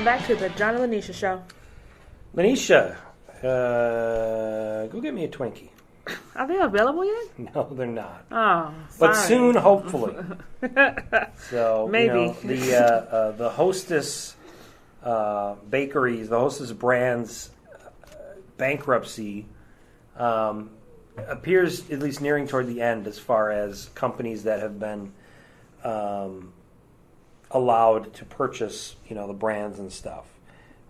back to the John and Linetia show. Linetia, go get me a Twinkie. Are they available yet? No, they're not. Oh, but sorry. soon, hopefully. So maybe the Hostess bakeries, the Hostess brands bankruptcy appears at least nearing toward the end as far as companies that have been allowed to purchase, the brands and stuff.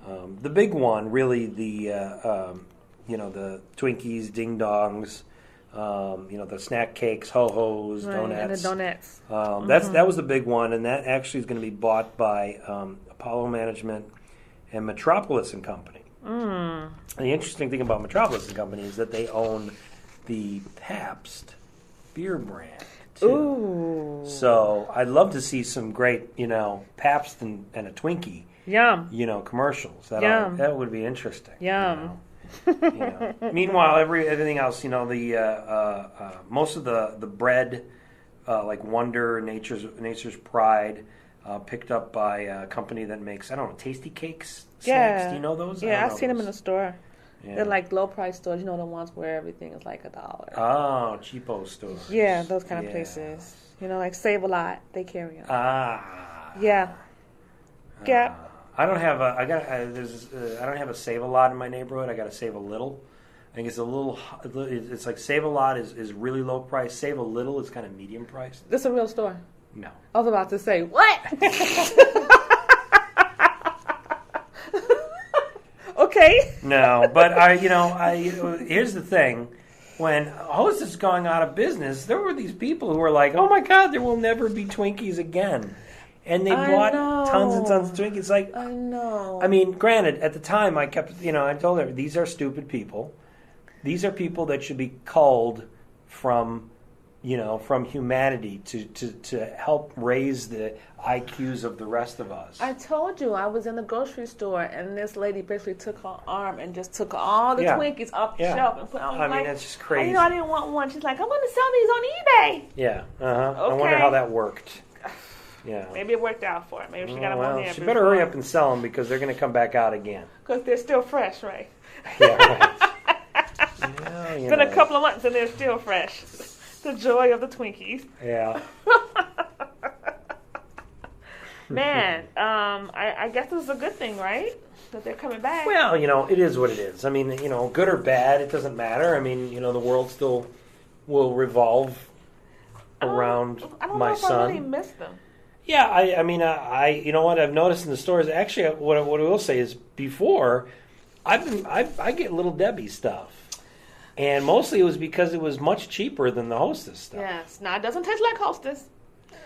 The big one, really, the Twinkies, Ding Dongs, the snack cakes, Ho-Hos, right, donuts. and the donuts. That was the big one, and that actually is going to be bought by Apollo Management and Metropolis and Company. And the interesting thing about Metropolis and Company is that they own the Pabst beer brand too. Ooh. So I'd love to see some great, Pabst and a Twinkie, Yum. Commercials. Yum. That would be interesting. Yum. Meanwhile, everything else, the most of the bread, like Wonder, Nature's Pride, picked up by a company that makes, Tasty Cakes snacks. Do you know those? Yeah, I've seen them in the store. Yeah. They're like low price stores, the ones where everything is like $1. Oh, cheapo stores. Yeah, those kind of places. Like Save a Lot, they carry them. Yeah. Yeah. I don't have I don't have a Save a Lot in my neighborhood. I got to Save a Little. I think it's a little. It's like Save a Lot is really low price. Save a Little is kind of medium priced. This is a real store. No. I was about to say what? Okay. No, but here's the thing. When Hostess is going out of business, there were these people who were like, "Oh my God, there will never be Twinkies again." And they bought tons and tons of Twinkies. Like, I know. I mean, granted, at the time, I kept, I told her, these are stupid people. These are people that should be culled from, from humanity to help raise the IQs of the rest of us. I told you, I was in the grocery store, and this lady basically took her arm and just took all the Twinkies off the shelf and put on. I mean, that's just crazy. I didn't want one. She's like, I'm going to sell these on eBay. Yeah. Okay. I wonder how that worked. Yeah. Maybe it worked out for her. Maybe she got them on there. She better hurry up and sell them because they're going to come back out again. Because they're still fresh, right? Yeah, right. It's been a couple of months and they're still fresh. The joy of the Twinkies. Yeah. Man, I guess this is a good thing, right? That they're coming back. Well, it is what it is. I mean, good or bad, it doesn't matter. I mean, the world still will revolve around my son. I really miss them. Yeah, I mean, what I've noticed in the stores. Actually, what I will say is, before, I get Little Debbie stuff, and mostly it was because it was much cheaper than the Hostess stuff. Yes, now it doesn't taste like Hostess.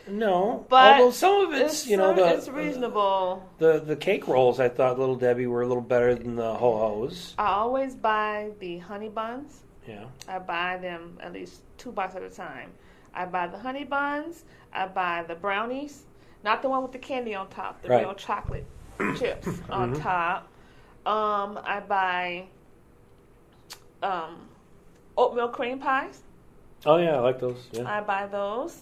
No, but although some of it's it's reasonable. The cake rolls, I thought Little Debbie were a little better than the Ho-Hos. I always buy the honey buns. Yeah, I buy them at least 2 boxes at a time. I buy the honey buns. I buy the brownies, not the one with the candy on top, the real chocolate chips on top. I buy oatmeal cream pies. Oh yeah, I like those. Yeah. I buy those.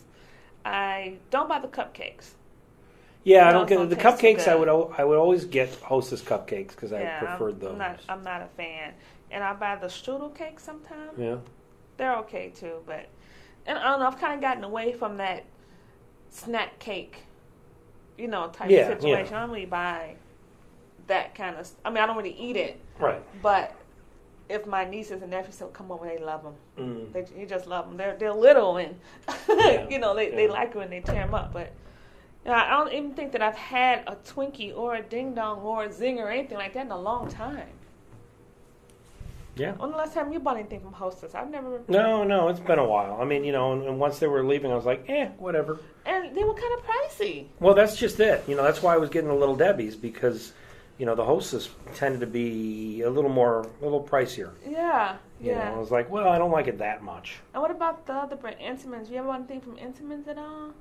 I don't buy the cupcakes. Yeah, I don't get the cupcakes. I would always get Hostess cupcakes because I preferred those. I'm not a fan, and I buy the strudel cakes sometimes. Yeah, they're okay too, but. And I don't know, I've kind of gotten away from that snack cake, type of situation. I don't really buy that kind of. I mean, I don't really eat it. Right. But if my nieces and nephews come over, they love them. You just love them. They're little and they like them and they tear them up. But I don't even think that I've had a Twinkie or a Ding Dong or a Zinger or anything like that in a long time. Yeah. When the last time you bought anything from Hostess? I've never. No, it's been a while. I mean, and once they were leaving, I was like, whatever. And they were kind of pricey. Well, that's just it. That's why I was getting the Little Debbie's because, the Hostess tended to be a little pricier. Yeah. I was like, well, I don't like it that much. And what about the other brand, Entenmann's? You ever want anything from Entenmann's at all?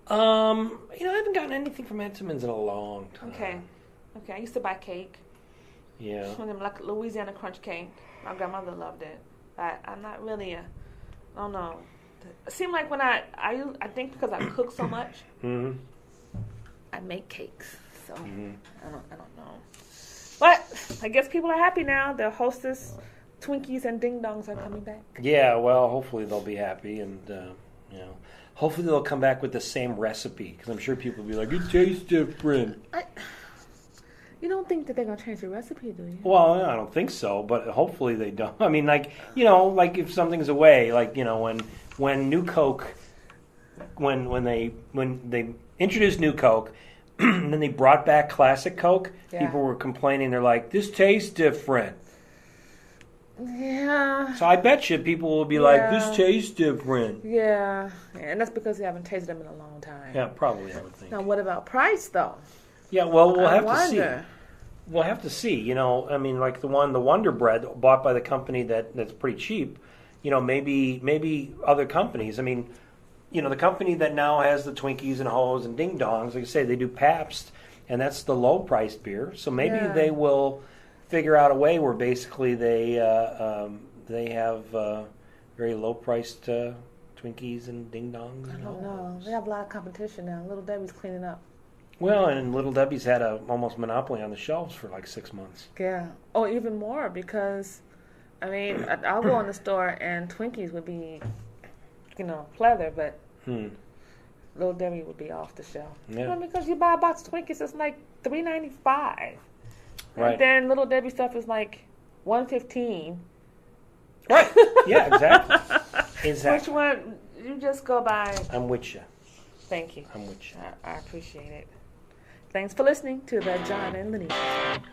I haven't gotten anything from Entenmann's in a long time. Okay. I used to buy cake. Yeah. One of them, like Louisiana crunch cake. My grandmother loved it. I'm not really I don't know. It seemed like when I think because I cook so much, I make cakes. So I don't know. But I guess people are happy now. Their Hostess Twinkies and Ding Dongs are coming back. Yeah, well, hopefully they'll be happy, and hopefully they'll come back with the same recipe, because I'm sure people will be like, it tastes different. You don't think that they're going to change the recipe, do you? Well, I don't think so, but hopefully they don't. I mean, like if something's away, like, when New Coke, when they introduced New Coke, and then they brought back Classic Coke, people were complaining. They're like, this tastes different. Yeah. So I bet you people will be like, this tastes different. Yeah. And that's because they haven't tasted them in a long time. Yeah, probably, I would think. Now, what about price, though? Yeah, well, we'll have to see. We'll have to see. I mean, like the Wonder Bread bought by the company that's pretty cheap. Maybe other companies. I mean, the company that now has the Twinkies and Hoes and Ding Dongs, like I say, they do Pabst, and that's the low-priced beer. So maybe they will figure out a way where basically they have very low-priced Twinkies and Ding Dongs. I don't know. They have a lot of competition now. Little Debbie's cleaning up. Well, and Little Debbie's had a almost monopoly on the shelves for like 6 months. Yeah. Oh, even more, because, I mean, I'll go in the store and Twinkies would be, pleather, but Little Debbie would be off the shelf. Yeah. Because you buy a box of Twinkies, it's like $3.95. Right. And then Little Debbie stuff is like $1.15. Right. Yeah, exactly. Which one? You just go by. I'm with you. Thank you. I'm with you. I appreciate it. Thanks for listening to the John and Linetia.